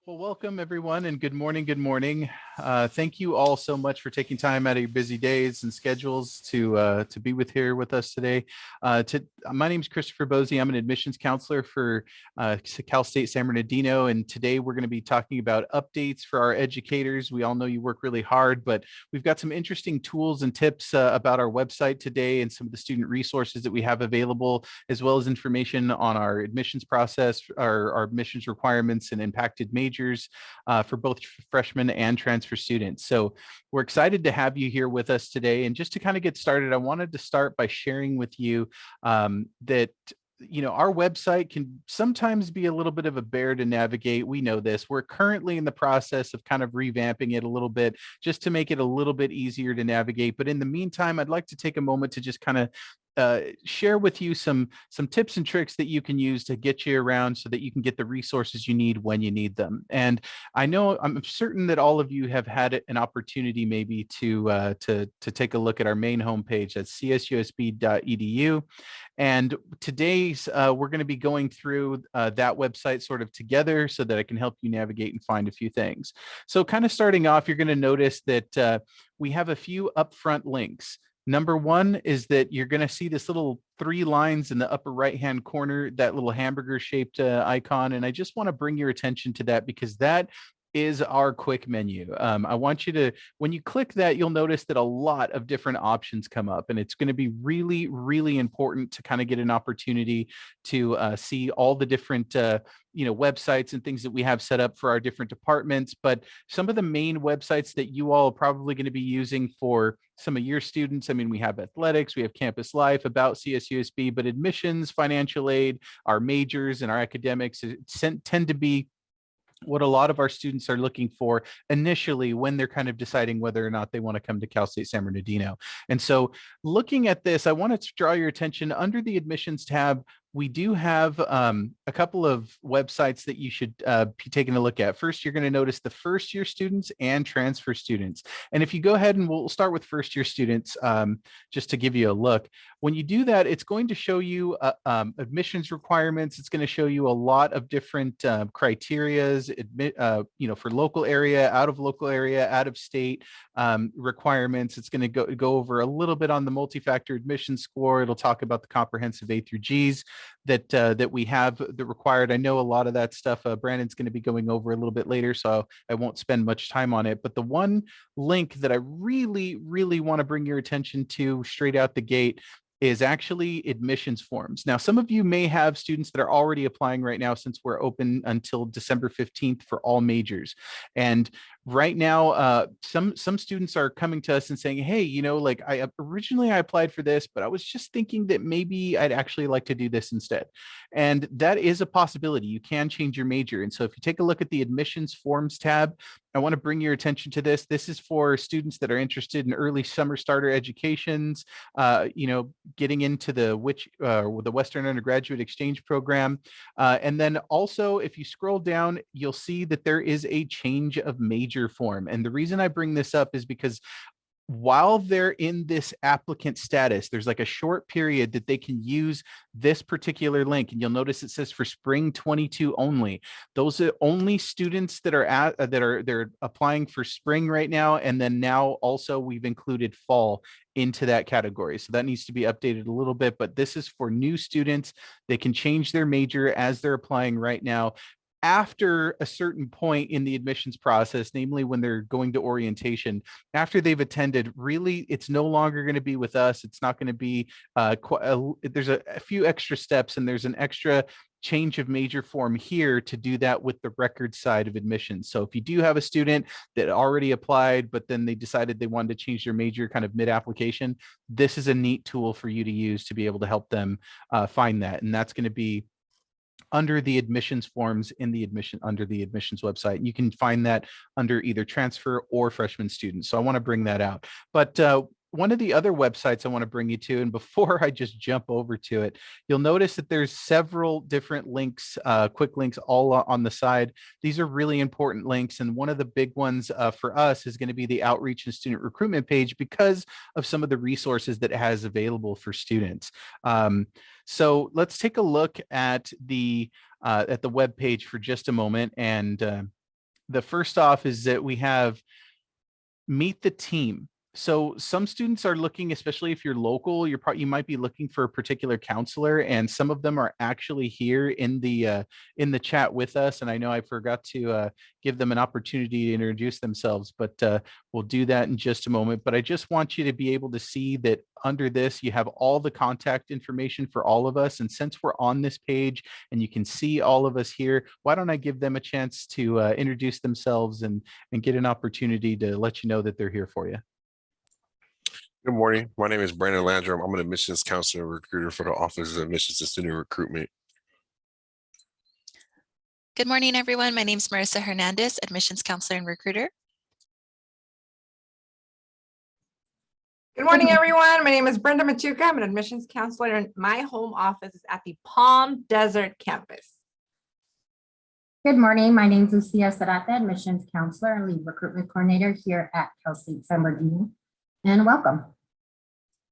Well, welcome everyone and good morning. Good morning. Thank you all so much for taking time out of your busy days and schedules to be here with us today. My name is Christopher Bosey. I'm an admissions counselor for Cal State San Bernardino, and today we're going to be talking about updates for our educators. We all know you work really hard, but we've got some interesting tools and tips about our website today and some of the student resources that we have available, as well as information on our admissions process, our admissions requirements and impacted majors for both freshmen and transfer students. So we're excited to have you here with us today. And just to kind of get started, I wanted to start by sharing with you that our website can sometimes be a little bit of a bear to navigate. We know this. We're currently in the process of kind of revamping it a little bit just to make it a little bit easier to navigate. But in the meantime, I'd like to take a moment to just kind of share with you some tips and tricks that you can use to get you around so that you can get the resources you need when you need them. And I'm certain that all of you have had an opportunity maybe to take a look at our main homepage at CSUSB.edu. And today's we're going to be going through that website sort of together so that I can help you navigate and find a few things. So kind of starting off, you're going to notice that we have a few upfront links. Number one is that you're going to see this little 3 lines in the upper right-hand corner, that little hamburger-shaped icon. And I just want to bring your attention to that because that is our quick menu. I want you to, when you click that, you'll notice that a lot of different options come up, and it's going to be really, really important to kind of get an opportunity to see all the different websites and things that we have set up for our different departments. But some of the main websites that you all are probably going to be using for some of your students, I mean, we have athletics, we have campus life, about CSUSB, but admissions, financial aid, our majors, and our academics tend to be what a lot of our students are looking for initially when they're kind of deciding whether or not they want to come to Cal State San Bernardino. And so looking at this, I want to draw your attention under the admissions tab. We do have a couple of websites that you should be taking a look at. First, you're going to notice the first year students and transfer students. And if you go ahead and we'll start with first year students, just to give you a look. When you do that, it's going to show you admissions requirements. It's going to show you a lot of different criterias, for local area, out of local area, out of state requirements. It's going to go over a little bit on the multi-factor admission score. It'll talk about the comprehensive A through Gs that we have the required. I know a lot of that stuff Brandon's going to be going over a little bit later, so I won't spend much time on it. But the one link that I really, really want to bring your attention to straight out the gate is actually admissions forms. Now, some of you may have students that are already applying right now since we're open until December 15th for all majors. And right now, some students are coming to us and saying, hey, like originally I applied for this, but I was just thinking that maybe I'd actually like to do this instead. And that is a possibility. You can change your major. And so if you take a look at the admissions forms tab, I want to bring your attention to this. This is for students that are interested in early summer starter educations, getting into the Western Undergraduate Exchange Program. And then also, if you scroll down, you'll see that there is a change of major form. And the reason I bring this up is because while they're in this applicant status, there's like a short period that they can use this particular link. And you'll notice it says for spring 22 only. Those are only students that are they're applying for spring right now. And then now also we've included fall into that category. So that needs to be updated a little bit, but this is for new students. They can change their major as they're applying right now. After a certain point in the admissions process, namely when they're going to orientation, after they've attended, really, it's no longer going to be with us. It's not going to be, there's a few extra steps, and there's an extra change of major form here to do that with the record side of admissions. So if you do have a student that already applied, but then they decided they wanted to change their major kind of mid-application, this is a neat tool for you to use to be able to help them find that. And that's going to be under the admissions forms under the admissions website. You can find that under either transfer or freshman students. So I want to bring that out. But one of the other websites I want to bring you to, and before I just jump over to it, you'll notice that there's several different links, quick links all on the side. These are really important links. And one of the big ones for us is going to be the outreach and student recruitment page because of some of the resources that it has available for students. So let's take a look at the web page for just a moment. And The first off is that we have meet the team. So some students are looking, especially if you're local, you might be looking for a particular counselor, and some of them are actually here in the chat with us. And I know I forgot to give them an opportunity to introduce themselves, but we'll do that in just a moment. But I just want you to be able to see that under this, you have all the contact information for all of us. And since we're on this page and you can see all of us here, why don't I give them a chance to introduce themselves and get an opportunity to let you know that they're here for you. Good morning. My name is Brandon Landrum. I'm an admissions counselor and recruiter for the Office of Admissions and Student Recruitment. Good morning, everyone. My name is Marissa Hernandez, admissions counselor and recruiter. Good morning, everyone. My name is Brenda Machuca. I'm an admissions counselor, and my home office is at the Palm Desert campus. Good morning. My name is Lucia Sarata, admissions counselor and lead recruitment coordinator here at Cal State San Bernardino. And welcome.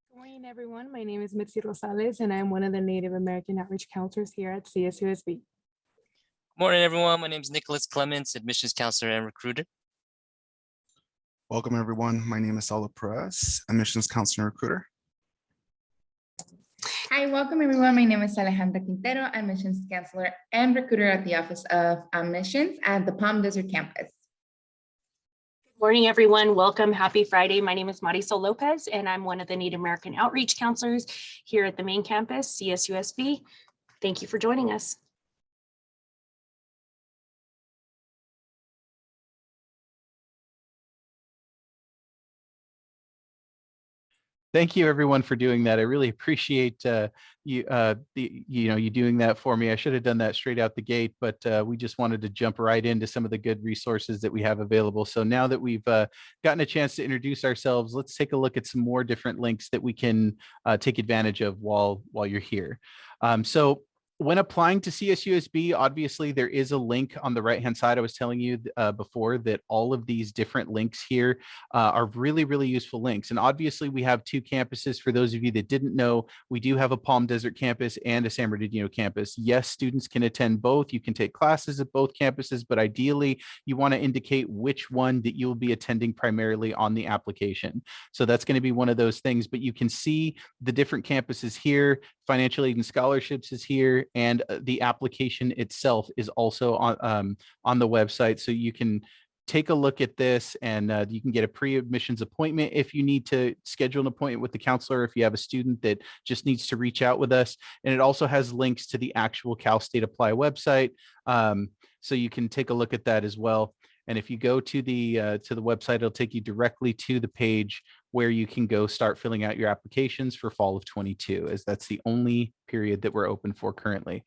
Good morning, everyone. My name is Mitzi Rosales, and I'm one of the Native American outreach counselors here at CSUSB. Good morning, everyone. My name is Nicholas Clements, admissions counselor and recruiter. Welcome, everyone. My name is Saula Perez, admissions counselor and recruiter. Hi, welcome, everyone. My name is Alejandra Quintero, admissions counselor and recruiter at the Office of Admissions at the Palm Desert campus. Morning, everyone. Welcome. Happy Friday. My name is Marisol Lopez, and I'm one of the Native American outreach counselors here at the main campus, CSUSB. Thank you for joining us. Thank you, everyone, for doing that. I really appreciate you doing that for me. I should have done that straight out the gate, but we just wanted to jump right into some of the good resources that we have available. So now that we've gotten a chance to introduce ourselves, let's take a look at some more different links that we can take advantage of while you're here. So when applying to CSUSB, obviously there is a link on the right-hand side. I was telling you before that all of these different links here are really, really useful links. And obviously we have two campuses. For those of you that didn't know, we do have a Palm Desert campus and a San Bernardino campus. Yes, students can attend both. You can take classes at both campuses, but ideally you want to indicate which one that you'll be attending primarily on the application. So that's going to be one of those things, but you can see the different campuses here. Financial aid and scholarships is here, and the application itself is also on the website. So you can take a look at this, and you can get a pre-admissions appointment if you need to schedule an appointment with the counselor, if you have a student that just needs to reach out with us. And it also has links to the actual Cal State Apply website. So you can take a look at that as well. And if you go to the website, it'll take you directly to the page where you can go start filling out your applications for fall of 22, as that's the only period that we're open for currently.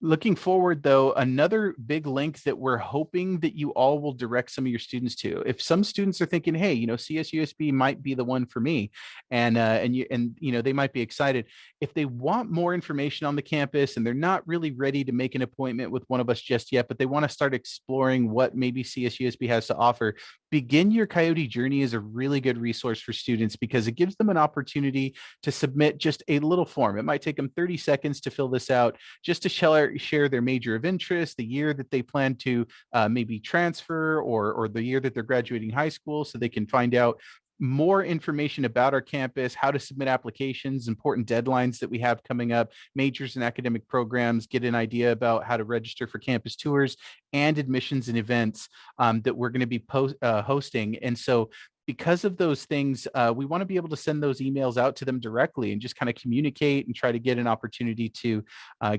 Looking forward, though, another big link that we're hoping that you all will direct some of your students to. If some students are thinking, hey, CSUSB might be the one for me, and they might be excited. If they want more information on the campus and they're not really ready to make an appointment with one of us just yet, but they want to start exploring what maybe CSUSB has to offer, Begin Your Coyote Journey is a really good resource for students because it gives them an opportunity to submit just a little form. It might take them 30 seconds to fill this out, just to share their major of interest, the year that they plan to maybe transfer, or the year that they're graduating high school, so they can find out more information about our campus, how to submit applications, important deadlines that we have coming up, majors and academic programs, get an idea about how to register for campus tours and admissions and events that we're going to be hosting. And so because of those things, we want to be able to send those emails out to them directly and just kind of communicate and try to get an opportunity to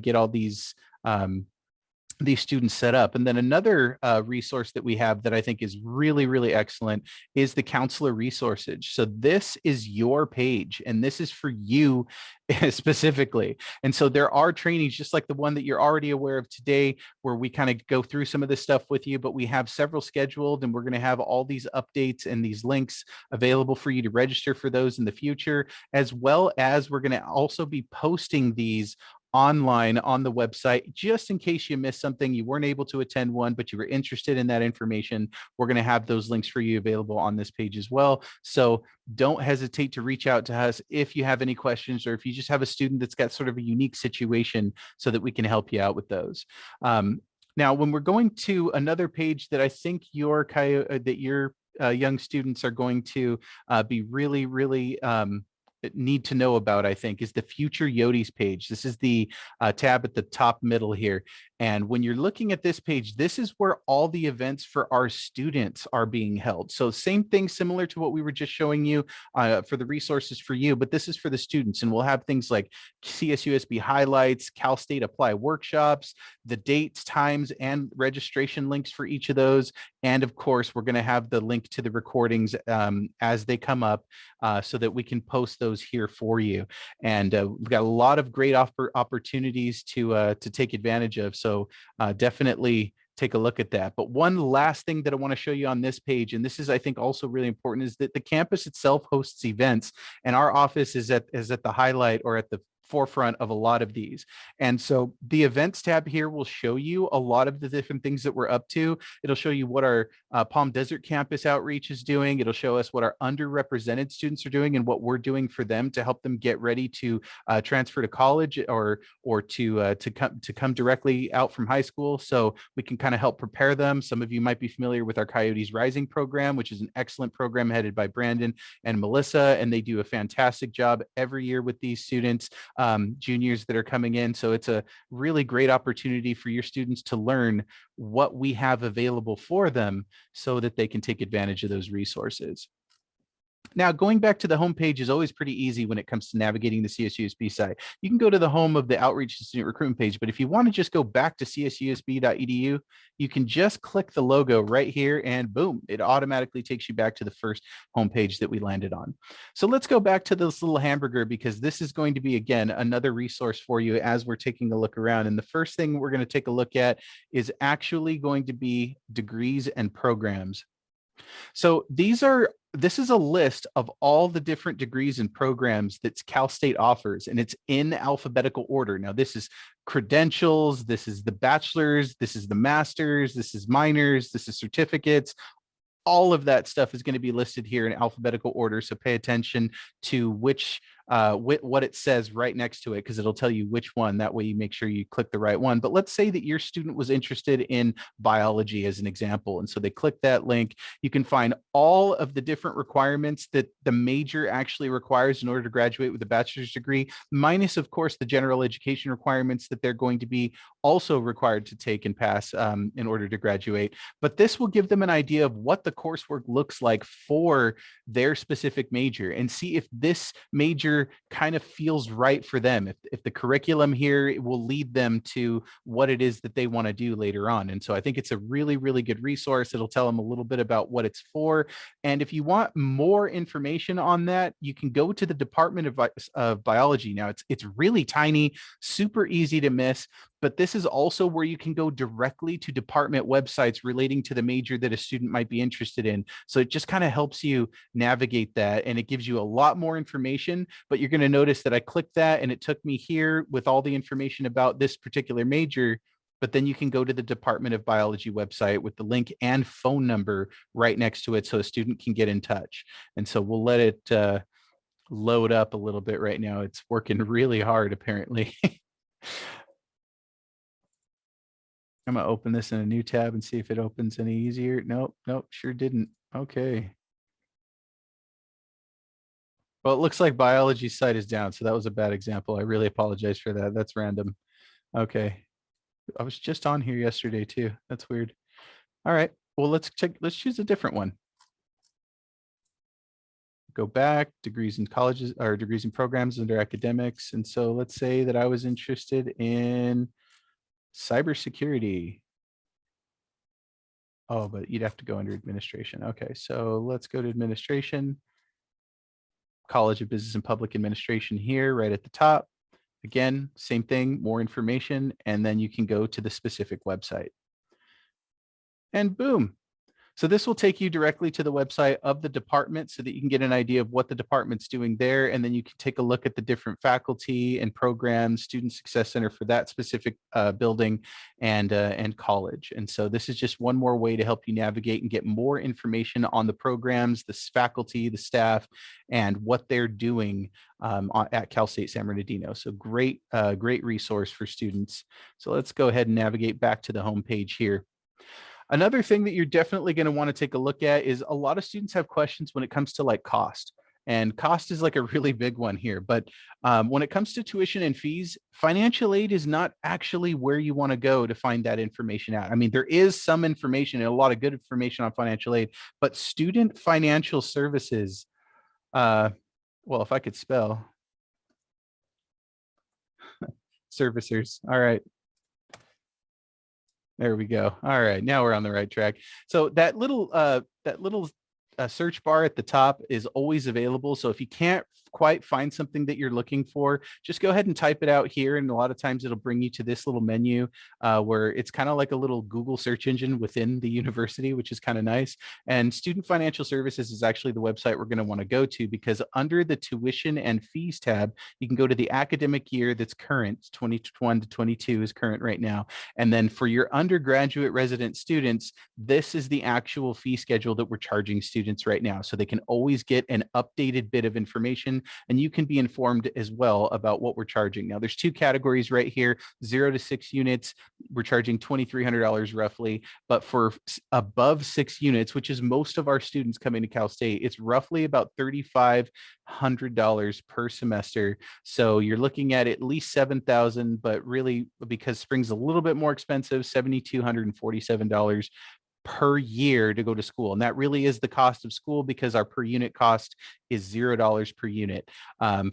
get all these students set up. And then another resource that we have that I think is really, really excellent is the counselor resources. So this is your page, and this is for you specifically. And so there are trainings just like the one that you're already aware of today, where we kind of go through some of this stuff with you, but we have several scheduled, and we're going to have all these updates and these links available for you to register for those in the future, as well as we're going to also be posting these online on the website, just in case you missed something, you weren't able to attend one, but you were interested in that information. We're going to have those links for you available on this page as well. So don't hesitate to reach out to us if you have any questions, or if you just have a student that's got sort of a unique situation, so that we can help you out with those. Now, when we're going to another page that I think your young students are going to be really need to know about, I think, is the future Yodas page. This is the tab at the top middle here. And when you're looking at this page, this is where all the events for our students are being held. So same thing, similar to what we were just showing you for the resources for you, but this is for the students. And we'll have things like CSUSB highlights, Cal State Apply workshops, the dates, times, and registration links for each of those. And of course, we're going to have the link to the recordings as they come up so that we can post those here for you. And we've got a lot of great opportunities to take advantage of. So definitely take a look at that. But one last thing that I want to show you on this page, and this is, I think, also really important, is that the campus itself hosts events, and our office is at the highlight or at the forefront of a lot of these. And so the events tab here will show you a lot of the different things that we're up to. It'll show you what our Palm Desert campus outreach is doing. It'll show us what our underrepresented students are doing and what we're doing for them to help them get ready to transfer to college or to come directly out from high school. So we can kind of help prepare them. Some of you might be familiar with our Coyotes Rising program, which is an excellent program headed by Brandon and Melissa, and they do a fantastic job every year with these students. Juniors that are coming in. So it's a really great opportunity for your students to learn what we have available for them so that they can take advantage of those resources. Now, going back to the homepage is always pretty easy when it comes to navigating the CSUSB site. You can go to the home of the Outreach and Student Recruitment page, but if you want to just go back to CSUSB.edu, you can just click the logo right here and boom, it automatically takes you back to the first homepage that we landed on. So let's go back to this little hamburger because this is going to be, again, another resource for you as we're taking a look around. And the first thing we're going to take a look at is actually going to be degrees and programs. So this is a list of all the different degrees and programs that Cal State offers, and it's in alphabetical order. Now, this is credentials, this is the bachelor's, this is the master's, this is minors, this is certificates. All of that stuff is going to be listed here in alphabetical order. So pay attention to what it says right next to it, because it'll tell you which one. That way you make sure you click the right one. But let's say that your student was interested in biology as an example. And so they click that link. You can find all of the different requirements that the major actually requires in order to graduate with a bachelor's degree, minus, of course, the general education requirements that they're going to be also required to take and pass in order to graduate. But this will give them an idea of what the coursework looks like for their specific major and see if this major kind of feels right for them. If the curriculum here will lead them to what it is that they want to do later on. And so I think it's a really, really good resource. It'll tell them a little bit about what it's for. And if you want more information on that, you can go to the Department of Biology. Now it's really tiny, super easy to miss. But this is also where you can go directly to department websites relating to the major that a student might be interested in. So it just kind of helps you navigate that, and it gives you a lot more information. But you're going to notice that I clicked that and it took me here with all the information about this particular major. But then you can go to the Department of Biology website with the link and phone number right next to it so a student can get in touch. And so we'll let it load up a little bit right now. It's working really hard, apparently. I'm going to open this in a new tab and see if it opens any easier. Nope, sure didn't. Okay. Well, it looks like biology's site is down, so that was a bad example. I really apologize for that. That's random. Okay. I was just on here yesterday too. That's weird. All right. Well, let's choose a different one. Go back, degrees in colleges or degrees in programs under academics. And so let's say that I was interested in cybersecurity. Oh, but you'd have to go under administration. Okay, so let's go to administration. College of Business and Public Administration here, right at the top. Again, same thing, more information, and then you can go to the specific website. And boom. So this will take you directly to the website of the department so that you can get an idea of what the department's doing there. And then you can take a look at the different faculty and programs, Student Success Center for that specific building and college. And so this is just one more way to help you navigate and get more information on the programs, the faculty, the staff, and what they're doing at Cal State San Bernardino. So great resource for students. So let's go ahead and navigate back to the home page here. Another thing that you're definitely going to want to take a look at is a lot of students have questions when it comes to like cost. And cost is like a really big one here. But when it comes to tuition and fees, financial aid is not actually where you want to go to find that information out. I mean, there is some information and a lot of good information on financial aid, but student financial services, well, if I could spell servicers. All right. There we go. All right, now we're on the right track. So that little search bar at the top is always available. So if you can't quite find something that you're looking for, just go ahead and type it out here. And a lot of times it'll bring you to this little menu where it's kind of like a little Google search engine within the university, which is kind of nice. And Student Financial Services is actually the website we're going to want to go to, because under the tuition and fees tab, you can go to the academic year that's current, 21 to 22 is current right now. And then for your undergraduate resident students, this is the actual fee schedule that we're charging students right now. So they can always get an updated bit of information, and you can be informed as well about what we're charging. Now there's two categories right here, 0 to 6 units, we're charging $2,300 roughly, but for above 6 units, which is most of our students coming to Cal State, it's roughly about $3,500 per semester. So you're looking at least $7,000, but really because spring's a little bit more expensive, $7,247 per year to go to school. And that really is the cost of school, because our per unit cost is $0 per unit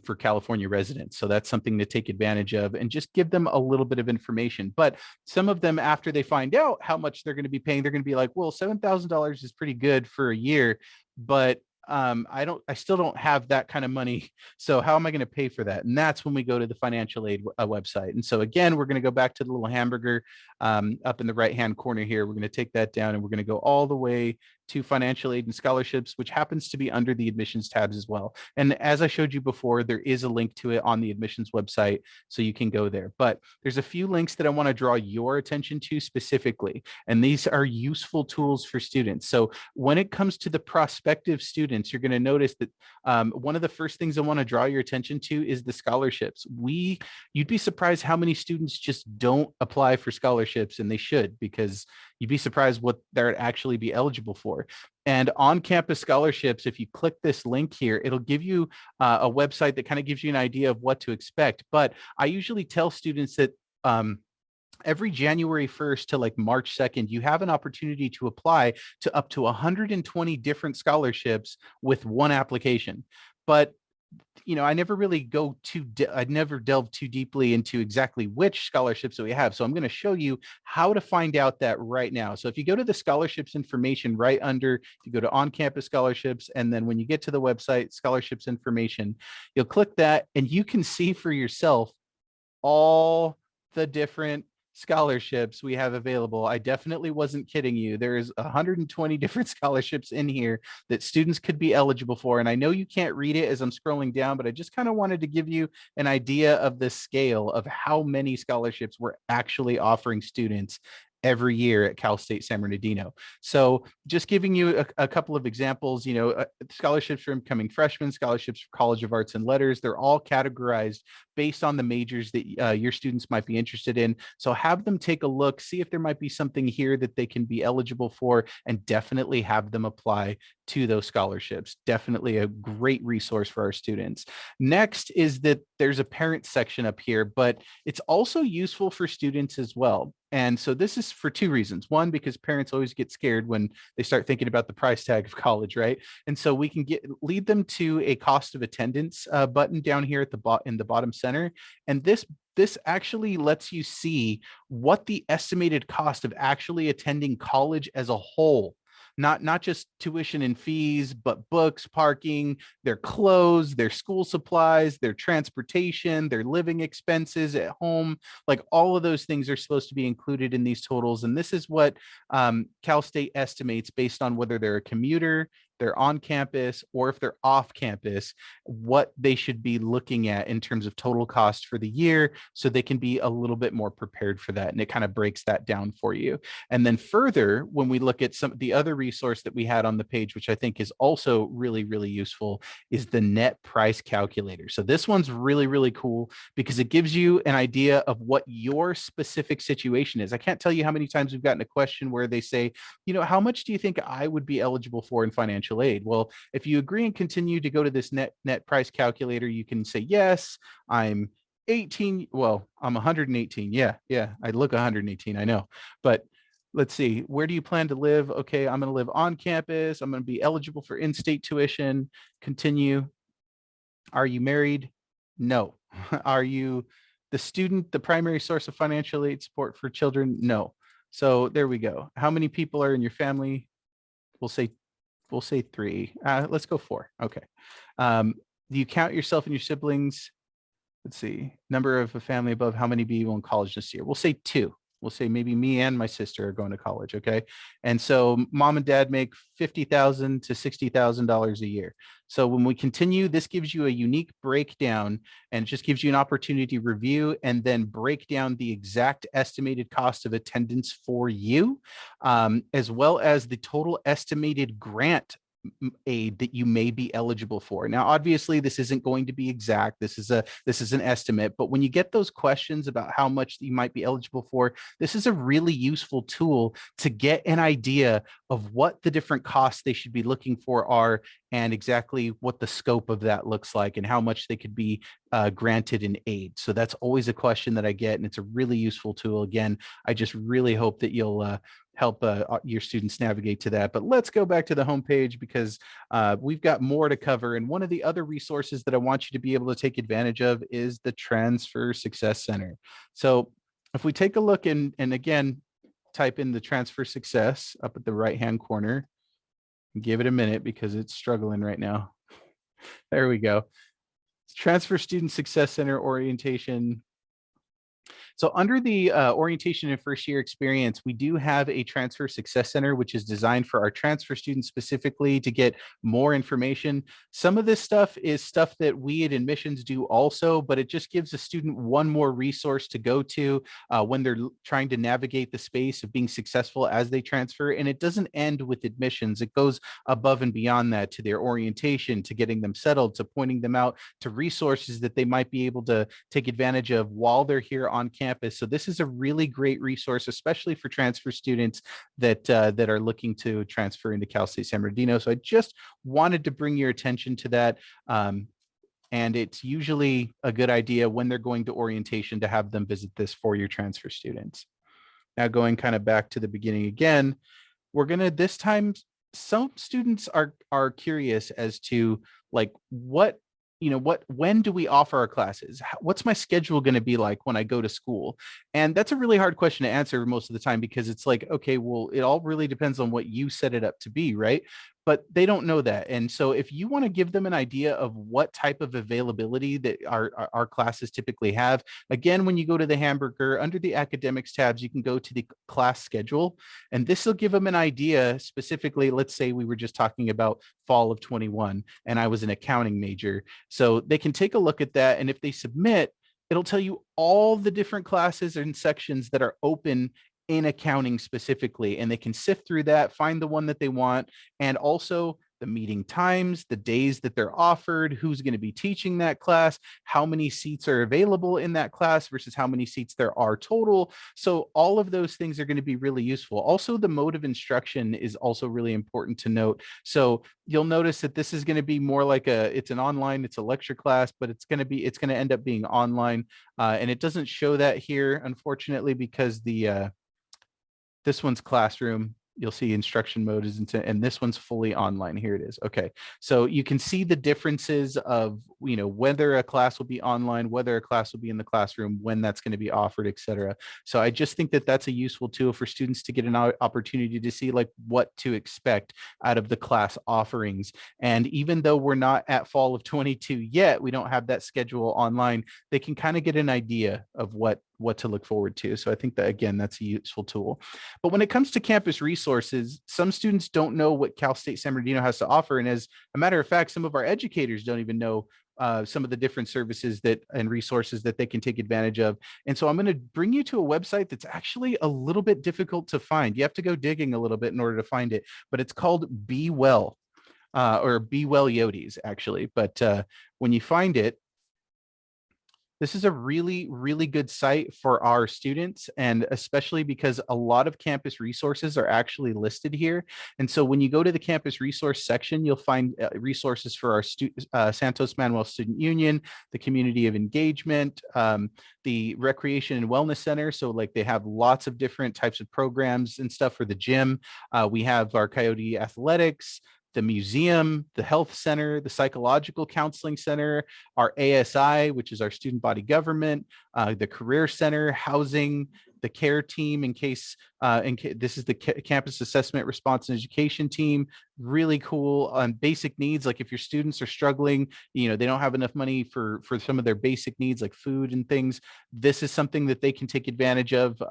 for California residents. So that's something to take advantage of and just give them a little bit of information. But some of them, after they find out how much they're going to be paying, they're going to be like, well, $7,000 is pretty good for a year, but I still don't have that kind of money. So how am I going to pay for that? And that's when we go to the financial aid website. And so again, we're going to go back to the little hamburger up in the right-hand corner here. We're going to take that down and we're going to go all the way to financial aid and scholarships, which happens to be under the admissions tabs as well. And as I showed you before, there is a link to it on the admissions website, so you can go there. But there's a few links that I want to draw your attention to specifically, and these are useful tools for students. So when it comes to the prospective students, you're going to notice that one of the first things I want to draw your attention to is the scholarships. You'd be surprised how many students just don't apply for scholarships, and they should, because you'd be surprised what they'd actually be eligible for. And on-campus scholarships, if you click this link here, it'll give you a website that kind of gives you an idea of what to expect. But I usually tell students that every January 1st to like March 2nd, you have an opportunity to apply to up to 120 different scholarships with one application. But I never really I'd never delve too deeply into exactly which scholarships that we have. So I'm going to show you how to find out that right now. So if you go to the scholarships information right under, if you go to on-campus scholarships, and then when you get to the website, scholarships information, you'll click that and you can see for yourself all the different scholarships we have available. I definitely wasn't kidding you. There's 120 different scholarships in here that students could be eligible for. And I know you can't read it as I'm scrolling down, but I just kind of wanted to give you an idea of the scale of how many scholarships we're actually offering students every year at Cal State San Bernardino. So just giving you a couple of examples, scholarships for incoming freshmen, scholarships for College of Arts and Letters, they're all categorized based on the majors that your students might be interested in. So have them take a look, see if there might be something here that they can be eligible for, and definitely have them apply to those scholarships. Definitely a great resource for our students. Next is that there's a parent section up here, but it's also useful for students as well. And so this is for two reasons. One, because parents always get scared when they start thinking about the price tag of college, right? And so we can lead them to a cost of attendance button down here at in the bottom center. And this actually lets you see what the estimated cost of actually attending college as a whole not just tuition and fees, but books, parking, their clothes, their school supplies, their transportation, their living expenses at home. Like all of those things are supposed to be included in these totals. And this is what Cal State estimates based on whether they're a commuter, they're on campus, or if they're off campus, what they should be looking at in terms of total cost for the year, so they can be a little bit more prepared for that. And it kind of breaks that down for you. And then further, when we look at some of the other resource that we had on the page, which I think is also really, really useful, is the net price calculator. So this one's really, really cool because it gives you an idea of what your specific situation is. I can't tell you how many times we've gotten a question where they say, you know, how much do you think I would be eligible for in financial aid? Well, if you agree and continue to go to this net price calculator, you can say, yes, I'm 18. Well, I'm 118. Yeah. I look 118. I know. But let's see, where do you plan to live? Okay, I'm going to live on campus. I'm going to be eligible for in-state tuition. Continue. Are you married? No. Are you the student, the primary source of financial aid support for children? No. So there we go. How many people are in your family? We'll say 3. Let's go 4. Okay. Do you count yourself and your siblings? Let's see. Number of a family above how many be in college this year? We'll say 2. We'll say maybe me and my sister are going to college. Okay. And so mom and dad make $50,000 to $60,000 a year. So when we continue, this gives you a unique breakdown and just gives you an opportunity to review and then break down the exact estimated cost of attendance for you, as well as the total estimated grant aid that you may be eligible for. Now, obviously, this isn't going to be exact. This is an estimate, but when you get those questions about how much you might be eligible for, this is a really useful tool to get an idea of what the different costs they should be looking for are and exactly what the scope of that looks like and how much they could be granted in aid. So that's always a question that I get, and it's a really useful tool. Again, I just really hope that you'll help your students navigate to that. But let's go back to the homepage because we've got more to cover. And one of the other resources that I want you to be able to take advantage of is the Transfer Success Center. So if we take a look and again, type in the Transfer Success up at the right-hand corner, give it a minute because it's struggling right now. There we go. Transfer Student Success Center orientation. So under the orientation and first year experience, we do have a Transfer Success Center, which is designed for our transfer students specifically to get more information. Some of this stuff is stuff that we at admissions do also, but it just gives a student one more resource to go to when they're trying to navigate the space of being successful as they transfer. And it doesn't end with admissions. It goes above and beyond that to their orientation, to getting them settled, to pointing them out to resources that they might be able to take advantage of while they're here on campus. So this is a really great resource, especially for transfer students that are looking to transfer into Cal State San Bernardino. So I just wanted to bring your attention to that. And it's usually a good idea when they're going to orientation to have them visit this for your transfer students. Now going kind of back to the beginning again, we're going to this time, some students are curious as to like when do we offer our classes? What's my schedule going to be like when I go to school? And that's a really hard question to answer most of the time because it's like, okay, well, it all really depends on what you set it up to be, right? But they don't know that. And so if you want to give them an idea of what type of availability that our classes typically have, again, when you go to the hamburger under the academics tabs, you can go to the class schedule, and this will give them an idea specifically. Let's say we were just talking about fall of 21 and I was an accounting major. So they can take a look at that. And if they submit, it'll tell you all the different classes and sections that are open in accounting specifically, and they can sift through that, find the one that they want, and also the meeting times, the days that they're offered, who's going to be teaching that class, how many seats are available in that class versus how many seats there are total. So all of those things are going to be really useful. Also, the mode of instruction is also really important to note. So you'll notice that this is going to be more like it's an online, it's a lecture class, but it's going to end up being online. And it doesn't show that here, unfortunately, because this one's classroom. you'll see instruction mode is into, and this one's fully online. Here it is. Okay. So you can see the differences of, whether a class will be online, whether a class will be in the classroom, when that's going to be offered, et cetera. So I just think that that's a useful tool for students to get an opportunity to see like what to expect out of the class offerings. And even though we're not at fall of 22 yet, we don't have that schedule online, they can kind of get an idea of what to look forward to. So I think that, again, that's a useful tool. But when it comes to campus resources, some students don't know what Cal State San Bernardino has to offer. And as a matter of fact, some of our educators don't even know some of the different services and resources that they can take advantage of. And so I'm going to bring you to a website that's actually a little bit difficult to find. You have to go digging a little bit in order to find it, but it's called Be Well, or Be Well Yodas, actually. But when you find it, this is a really, really good site for our students, and especially because a lot of campus resources are actually listed here. And so when you go to the campus resource section, you'll find resources for our Santos Manuel Student Union, the Community of Engagement, the Recreation and Wellness Center. So like they have lots of different types of programs and stuff for the gym. We have our Coyote Athletics, the museum, the health center, the psychological counseling center, our ASI, which is our student body government, the career center, housing, the care team, this is the campus assessment response and education team. Really cool. Basic needs, like if your students are struggling, they don't have enough money for some of their basic needs like food and things, this is something that they can take advantage of,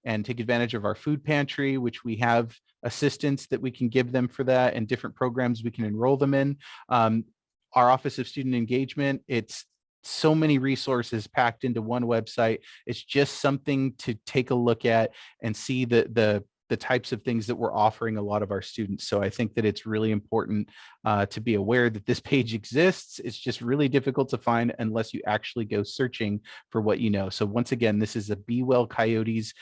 and take advantage of our food pantry, which we have assistance that we can give them for that, and different programs we can enroll them in. Our Office of Student Engagement, it's so many resources packed into one website. It's just something to take a look at and see the types of things that we're offering a lot of our students. So I think that it's really important to be aware that this page exists. It's just really difficult to find unless you actually go searching for what you know. So once again, this is a Be Well Coyotes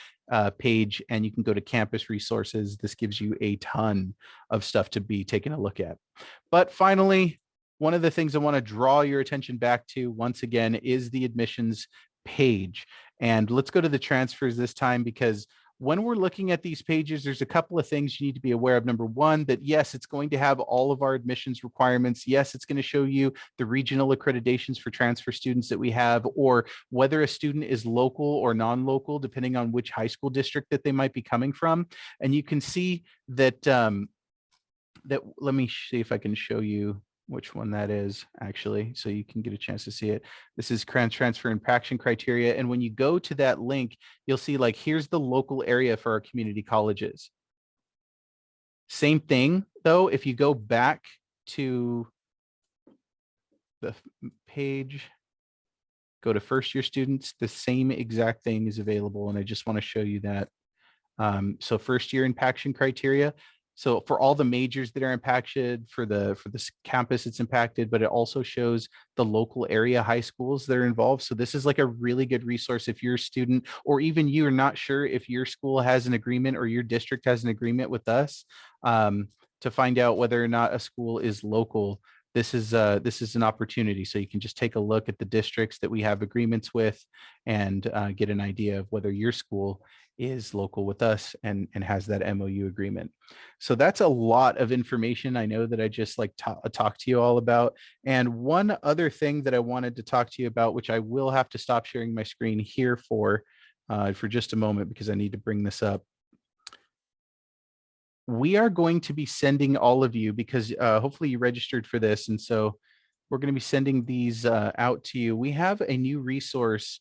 page, and you can go to campus resources. This gives you a ton of stuff to be taking a look at. But finally, one of the things I want to draw your attention back to once again is the admissions page. And let's go to the transfers this time, because when we're looking at these pages, there's a couple of things you need to be aware of. Number one, that yes, it's going to have all of our admissions requirements. Yes, it's going to show you the regional accreditations for transfer students that we have, or whether a student is local or non-local, depending on which high school district that they might be coming from. And you can see that, let me see if I can show you which one that is actually, so you can get a chance to see it. This is transfer impaction criteria. And when you go to that link, you'll see like, here's the local area for our community colleges. Same thing though, if you go back to the page, go to first year students, the same exact thing is available. And I just want to show you that. So first year impaction criteria. So for all the majors that are impacted, for this campus, it's impacted, but it also shows the local area high schools that are involved. So this is like a really good resource if you're a student, or even you are not sure if your school has an agreement or your district has an agreement with us, to find out whether or not a school is local. This is an opportunity. So you can just take a look at the districts that we have agreements with, and get an idea of whether your school is local with us and has that MOU agreement. So that's a lot of information. I know that I just like talked to you all about. And one other thing that I wanted to talk to you about, which I will have to stop sharing my screen here for just a moment, because I need to bring this up. We are going to be sending all of you, because hopefully you registered for this. And so we're going to be sending these out to you. We have a new resource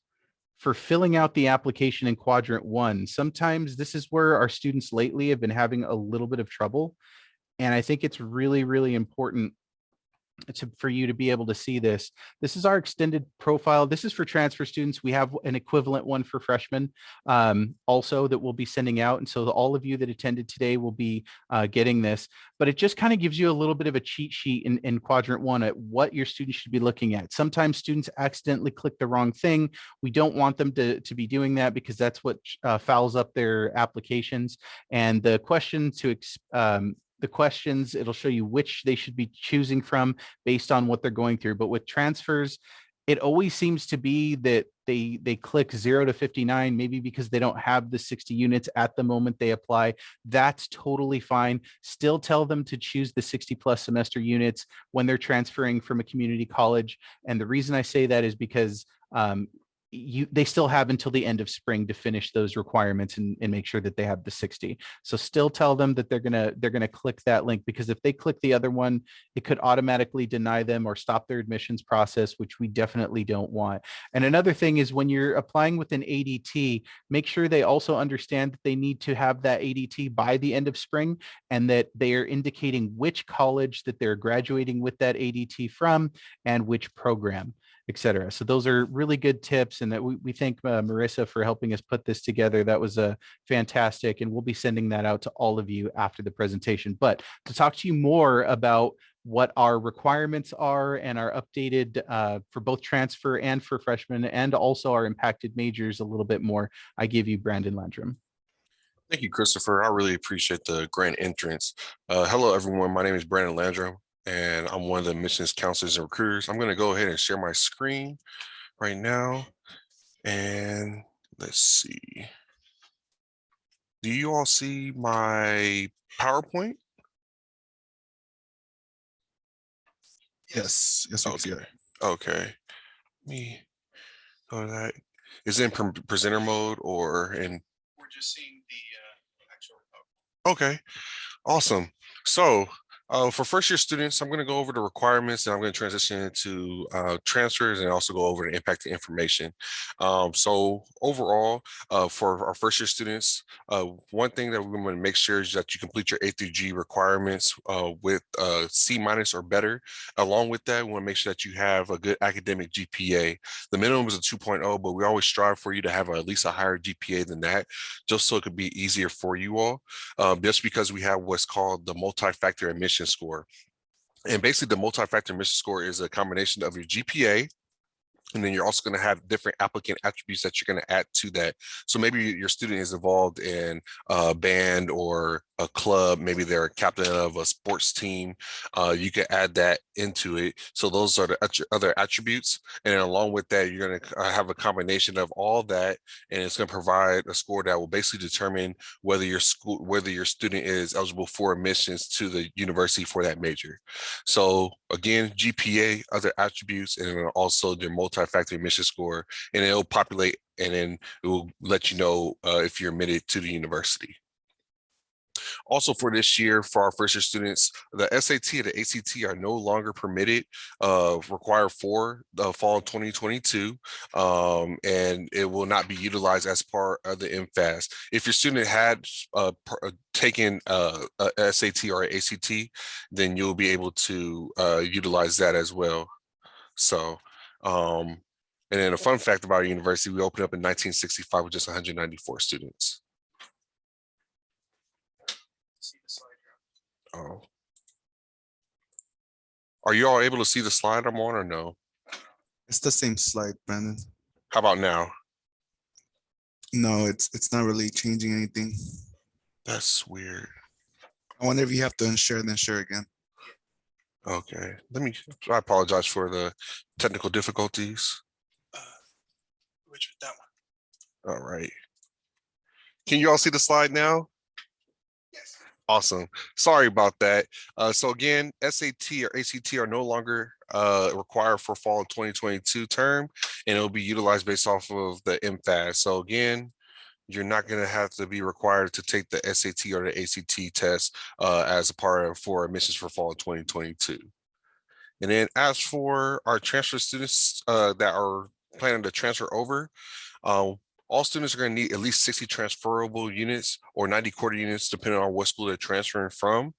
for filling out the application in quadrant 1. Sometimes this is where our students lately have been having a little bit of trouble. And I think it's really, really important for you to be able to see this. This is our extended profile. This is for transfer students. We have an equivalent one for freshmen also that we'll be sending out. And so all of you that attended today will be getting this, but it just kind of gives you a little bit of a cheat sheet in quadrant 1 at what your students should be looking at. Sometimes students accidentally click the wrong thing. We don't want them to be doing that, because that's what fouls up their applications. And the questions, it'll show you which they should be choosing from based on what they're going through. But with transfers, it always seems to be that they click 0 to 59, maybe because they don't have the 60 units at the moment they apply. That's totally fine. Still tell them to choose the 60 plus semester units when they're transferring from a community college. And the reason I say that is because they still have until the end of spring to finish those requirements and make sure that they have the 60. So still tell them that they're gonna click that link, because if they click the other one, it could automatically deny them or stop their admissions process, which we definitely don't want. And another thing is, when you're applying with an ADT, make sure they also understand that they need to have that ADT by the end of spring, and that they are indicating which college that they're graduating with that ADT from and which program, etc. So those are really good tips, and that we thank Marissa for helping us put this together. That was a fantastic, and we'll be sending that out to all of you after the presentation. But to talk to you more about what our requirements are and our updated for both transfer and for freshmen, and also our impacted majors a little bit more, I give you Brandon Landrum. Thank you, Christopher. I really appreciate the grand entrance. Hello, everyone. My name is Brandon Landrum, and I'm one of the admissions counselors and recruiters. I'm going to go ahead and share my screen right now. And let's see. Do you all see my PowerPoint? Yes, yes, we can see Okay. it. Okay. Let me go to that. Is it in presenter mode or in? We're just seeing the actual. Okay. Awesome. So for first year students, I'm going to go over the requirements, and I'm going to transition into transfers, and also go over the impacted information. So overall, for our first year students, one thing that we're going to make sure is that you complete your A through G requirements with C- or better. Along with that, we want to make sure that you have a good academic GPA. The minimum is a 2.0, but we always strive for you to have at least a higher GPA than that, just so it could be easier for you all. Just because we have what's called the multi-factor admission score. And basically the multi-factor admission score is a combination of your GPA, and then you're also going to have different applicant attributes that you're going to add to that. So maybe your student is involved in a band or a club, maybe they're a captain of a sports team. You can add that into it. So those are the other attributes. And then along with that, you're going to have a combination of all that, and it's going to provide a score that will basically determine whether your student is eligible for admissions to the university for that major. So again, GPA, other attributes, and then also their multi-factor admission score, and it'll populate, and then it will let you know if you're admitted to the university. Also for this year, for our first year students, the SAT and the ACT are no longer permitted, required for the fall of 2022, and it will not be utilized as part of the MFAS. If your student had taken a SAT or ACT, then you'll be able to utilize that as well. So, and then a fun fact about our university, we opened up in 1965 with just 194 students. Oh. Are you all able to see the slide I'm on or no? It's the same slide, Brandon. How about now? No, it's not really changing anything. That's weird. I wonder if you have to unshare, then share again. Okay, I apologize for the technical difficulties. Which that one? All right. Can you all see the slide now? Yes. Awesome. Sorry about that. So again, SAT or ACT are no longer required for fall of 2022 term, and it'll be utilized based off of the MFAS. So again, you're not going to have to be required to take the SAT or the ACT test as a part of for admissions for fall of 2022. And then as for our transfer students that are planning to transfer over, all students are going to need at least 60 transferable units or 90 quarter units, depending on what school they're transferring from.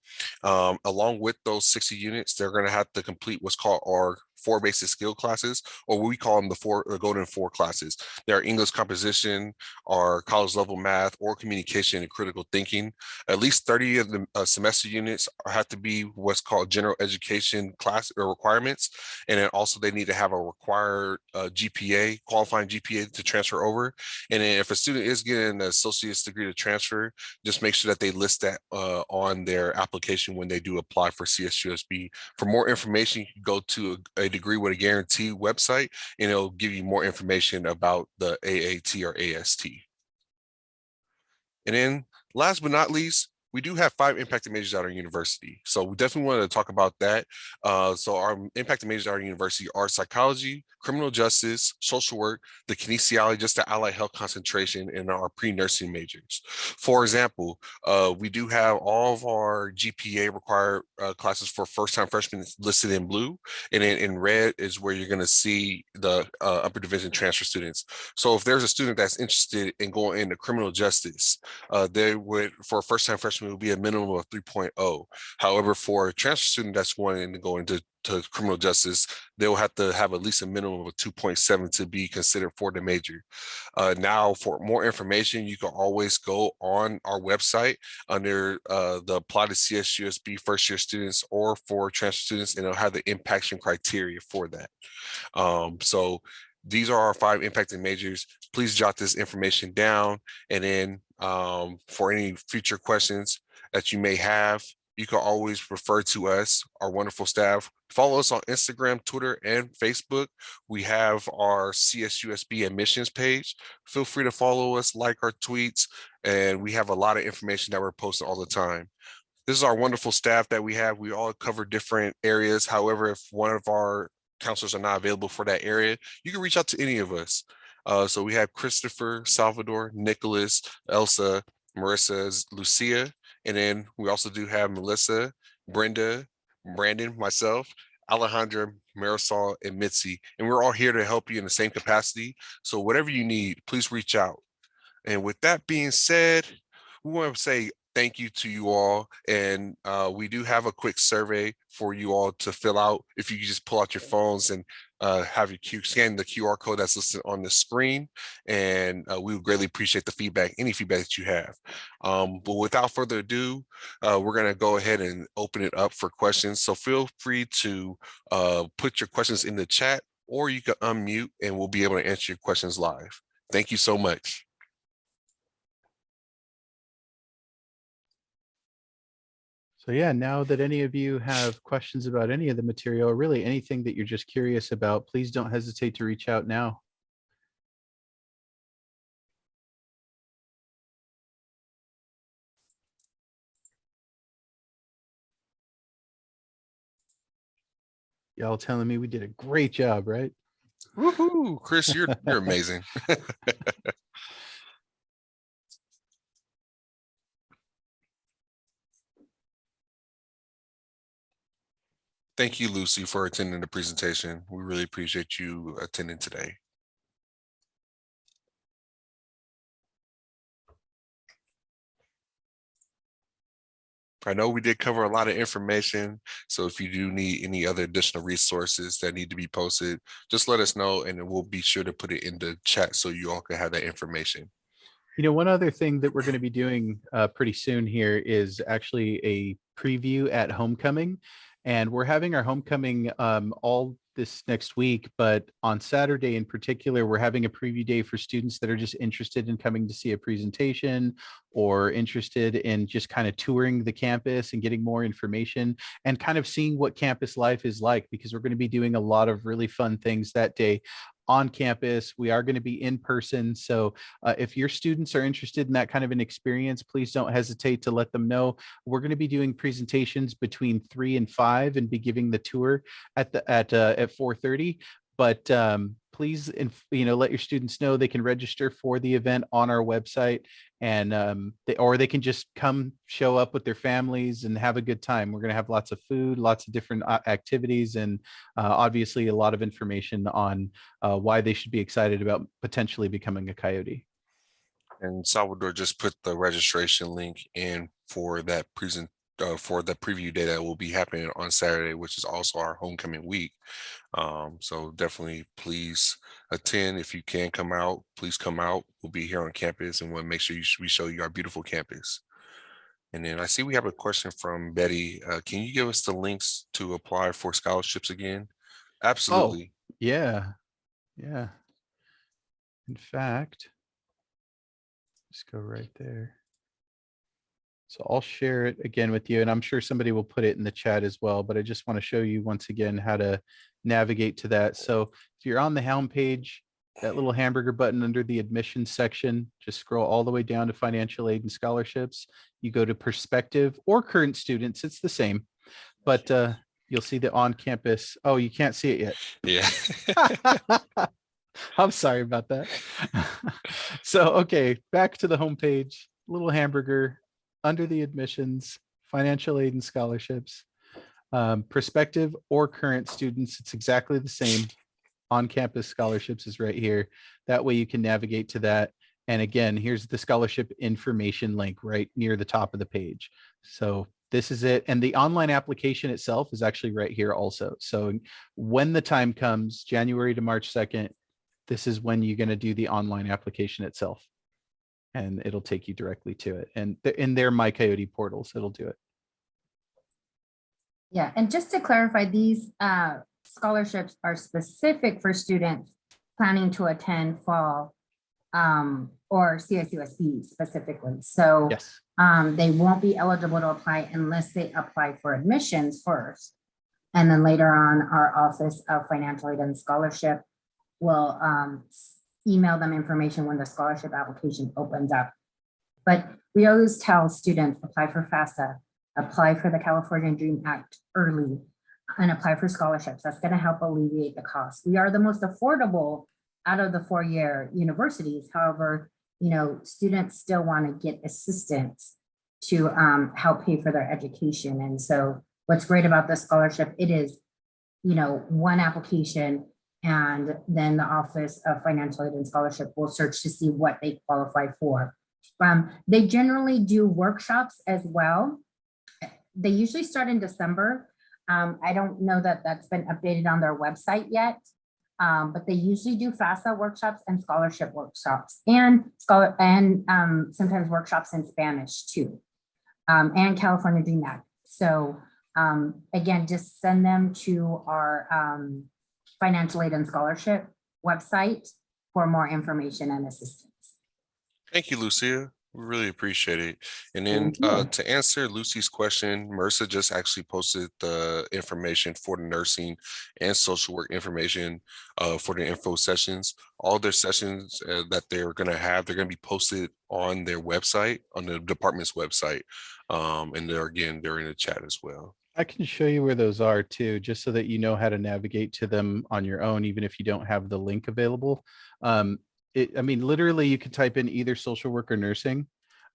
Along with those 60 units, they're going to have to complete what's called our 4 basic skill classes, or what we call them the golden 4 classes. They are English composition, or college level math, or communication and critical thinking. At least 30 of the semester units have to be what's called general education class or requirements. And then also they need to have a required GPA, qualifying GPA to transfer over. And then if a student is getting an associate's degree to transfer, just make sure that they list that on their application when they do apply for CSUSB. For more information, you can go to a degree with a guarantee website, and it'll give you more information about the AAT or AST. And then last but not least, we do have 5 impacted majors at our university. So we definitely wanted to talk about that. So our impacted majors at our university are psychology, criminal justice, social work, the kinesiology, just the allied health concentration, and our pre-nursing majors. For example, we do have all of our GPA required classes for first-time freshmen listed in blue, and then in red is where you're going to see the upper division transfer students. So if there's a student that's interested in going into criminal justice, they would, for a first-time freshman, it would be a minimum of 3.0. However, for a transfer student that's wanting to go into criminal justice, they'll have to have at least a minimum of 2.7 to be considered for the major. Now, for more information, you can always go on our website under the apply to CSUSB first-year students or for transfer students, and it'll have the impaction criteria for that. So these are our 5 impacted majors. Please jot this information down, and then for any future questions that you may have, you can always refer to us, our wonderful staff. Follow us on Instagram, Twitter, and Facebook. We have our CSUSB admissions page. Feel free to follow us, like our tweets, and we have a lot of information that we're posting all the time. This is our wonderful staff that we have. We all cover different areas. However, if one of our counselors are not available for that area, you can reach out to any of us. So we have Christopher, Salvador, Nicholas, Elsa, Marissa, Lucia, and then we also do have Melissa, Brenda, Brandon, myself, Alejandra, Marisol, and Mitzi, and we're all here to help you in the same capacity. So whatever you need, please reach out. And with that being said, we want to say thank you to you all, and we do have a quick survey for you all to fill out. If you could just pull out your phones and have your scan the QR code that's listed on the screen, and we would greatly appreciate the feedback, any feedback that you have. But without further ado, we're going to go ahead and open it up for questions. So feel free to put your questions in the chat, or you can unmute and we'll be able to answer your questions live. Thank you so much. So yeah, now that any of you have questions about any of the material, or really anything that you're just curious about, please don't hesitate to reach out now. Y'all telling me we did a great job, right? Woohoo, Chris, you're amazing. Thank you, Lucy, for attending the presentation. We really appreciate you attending today. I know we did cover a lot of information, so if you do need any other additional resources that need to be posted, just let us know and we'll be sure to put it in the chat so you all can have that information. You know, one other thing that we're going to be doing pretty soon here is actually a preview at homecoming. And we're having our homecoming all this next week, but on Saturday in particular, we're having a preview day for students that are just interested in coming to see a presentation or interested in just kind of touring the campus and getting more information and kind of seeing what campus life is like, because we're going to be doing a lot of really fun things that day on campus. We are going to be in person. So if your students are interested in that kind of an experience, please don't hesitate to let them know. We're going to be doing presentations between 3 and 5 and be giving the tour at 4:30. But please, let your students know they can register for the event on our website, and they can just come show up with their families and have a good time. We're going to have lots of food, lots of different activities, and obviously a lot of information on why they should be excited about potentially becoming a Coyote. And Salvador just put the registration link in for that for the preview day that will be happening on Saturday, which is also our homecoming week. So definitely please attend. If you can come out, please come out. We'll be here on campus and we'll make sure we show you our beautiful campus. And then I see we have a question from Betty. Can you give us the links to apply for scholarships again? Absolutely. Oh, yeah. In fact, just go right there. So I'll share it again with you, and I'm sure somebody will put it in the chat as well, but I just want to show you once again how to navigate to that. So if you're on the home page, that little hamburger button under the admissions section, just scroll all the way down to financial aid and scholarships. You go to prospective or current students, it's the same, but you'll see the on-campus. Oh, you can't see it yet. Yeah. I'm sorry about that. So, okay, back to the homepage, little hamburger under the admissions, financial aid and scholarships, prospective or current students. It's exactly the same. On-campus scholarships is right here. That way you can navigate to that. And again, here's the scholarship information link right near the top of the page. So this is it. And the online application itself is actually right here also. So when the time comes, January to March 2nd, this is when you're going to do the online application itself. And it'll take you directly to it. And in their My Coyote portals, it'll do it. Yeah, and just to clarify, these scholarships are specific for students planning to attend fall or CSUSB specifically. So Yes. they won't be eligible to apply unless they apply for admissions first. And then later on, our Office of Financial Aid and Scholarship will email them information when the scholarship application opens up. But we always tell students, apply for FAFSA, apply for the California Dream Act early, and apply for scholarships. That's going to help alleviate the cost. We are the most affordable out of the four-year universities. However, students still want to get assistance to help pay for their education. And so what's great about this scholarship, it is, one application, and then the Office of Financial Aid and Scholarship will search to see what they qualify for. They generally do workshops as well. They usually start in December. I don't know that that's been updated on their website yet, but they usually do FAFSA workshops and scholarship workshops and sometimes workshops in Spanish too, and California Dream Act. So again, just send them to our Financial Aid and Scholarship website for more information and assistance. Thank you, Lucia. We really appreciate it. And then to answer Lucy's question, Marissa just actually posted the information for the nursing and social work information for the info sessions. All their sessions that they're going to be posted on their website, on the department's website. And they're in the chat as well. I can show you where those are too, just so that you know how to navigate to them on your own, even if you don't have the link available. Literally you could type in either social work or nursing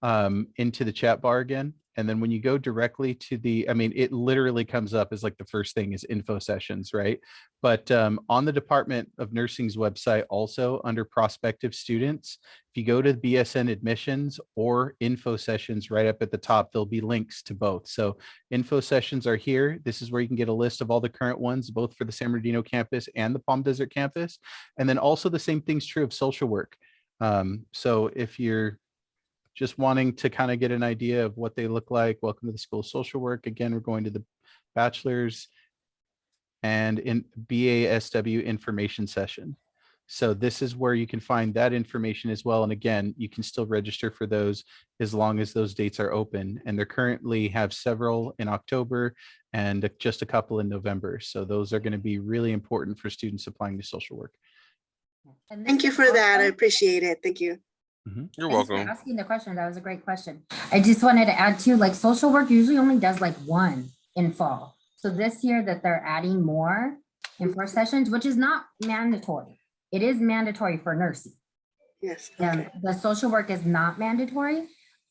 into the chat bar again. And then when you go directly to it literally comes up as like the first thing is info sessions, right? But on the Department of Nursing's website, also under prospective students, if you go to BSN admissions or info sessions right up at the top, there'll be links to both. So info sessions are here. This is where you can get a list of all the current ones, both for the San Bernardino campus and the Palm Desert campus. And then also the same thing's true of social work. So if you're just wanting to kind of get an idea of what they look like, welcome to the School of Social Work. Again, we're going to the bachelor's and in BASW information session. So this is where you can find that information as well. And again, you can still register for those as long as those dates are open. And they currently have several in October and just a couple in November. So those are going to be really important for students applying to social work. Thank you for that. I appreciate it. Thank you. You're Thanks welcome. for asking the question. That was a great question. I just wanted to add too, like social work usually only does like one in fall. So this year that they're adding more in 4 sessions, which is not mandatory. It is mandatory for nursing. Yes. The social work is not mandatory,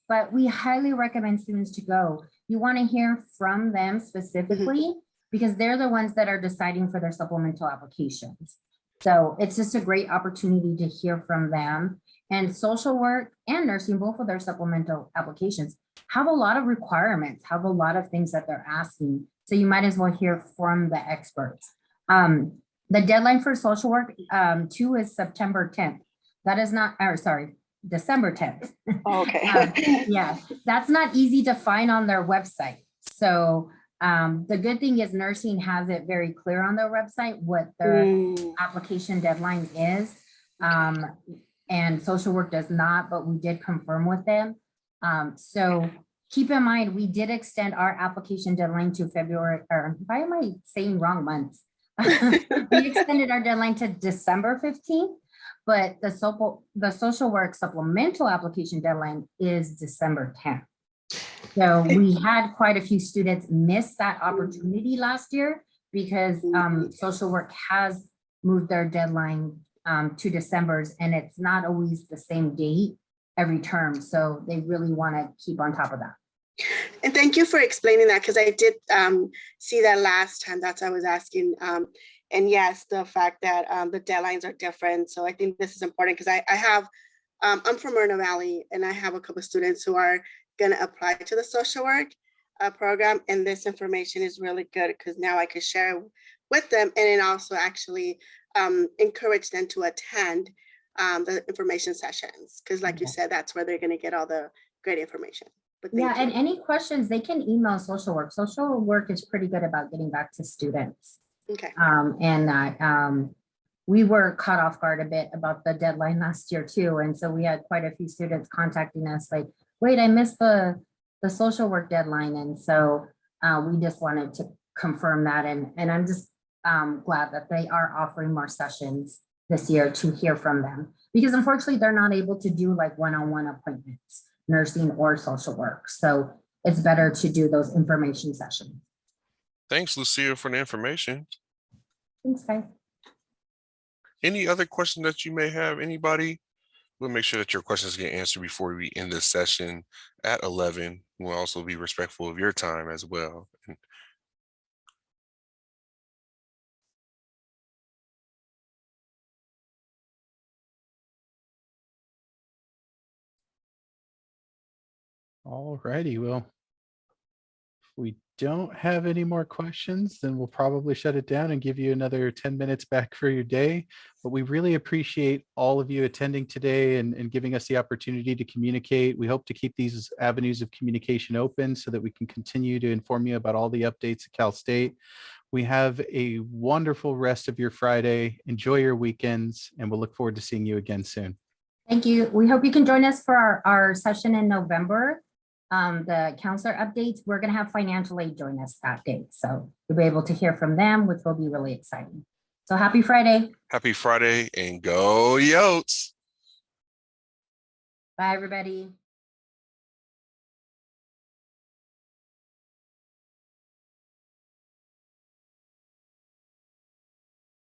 but we highly recommend students to go. You want to hear from them specifically because they're the ones that are deciding for their supplemental applications. So it's just a great opportunity to hear from them. And social work and nursing, both of their supplemental applications, have a lot of requirements, have a lot of things that they're asking. So you might as well hear from the experts. The deadline for social work too is September 10th. That is not, or sorry, December 10th. Okay. Yeah, that's not easy to find on their website. So the good thing is nursing has it very clear on their website what their application deadline is. And social work does not, but we did confirm with them. So keep in mind, we did extend our application deadline to February, or why am I saying wrong months? We extended our deadline to December 15th, but the social work supplemental application deadline is December 10th. So we had quite a few students miss that opportunity last year because social work has moved their deadline to December's, and it's not always the same date every term. So they really want to keep on top of that. And thank you for explaining that, because I did see that last time. That's why I was asking. And yes, the fact that the deadlines are different. So I think this is important because I have, I'm from Moreno Valley, and I have a couple of students who are going to apply to the social work program. And this information is really good because now I can share with them, and then also actually encourage them to attend the information sessions. Because like you said, that's where they're going to get all the great information. Yeah, and any questions, they can email social work. Social work is pretty good about getting back to students. Okay. We were caught off guard a bit about the deadline last year too. And so we had quite a few students contacting us like, wait, I missed the social work deadline. And so we just wanted to confirm that. And I'm just glad that they are offering more sessions this year to hear from them, because unfortunately they're not able to do like one-on-one appointments, nursing or social work. So it's better to do those information sessions. Thanks, Lucia, for the information. Thanks, guys. Any other questions that you may have, anybody? We'll make sure that your questions get answered before we end this session at 11. We'll also be respectful of your time as well. All righty, well, if we don't have any more questions, then we'll probably shut it down and give you another 10 minutes back for your day. But we really appreciate all of you attending today and giving us the opportunity to communicate. We hope to keep these avenues of communication open so that we can continue to inform you about all the updates at Cal State. We have a wonderful rest of your Friday. Enjoy your weekends, and we'll look forward to seeing you again soon. Thank you. We hope you can join us for our session in November. The counselor updates, we're going to have financial aid join us that day. So you'll be able to hear from them, which will be really exciting. So happy Friday. Happy Friday and go Yotes. Bye, everybody.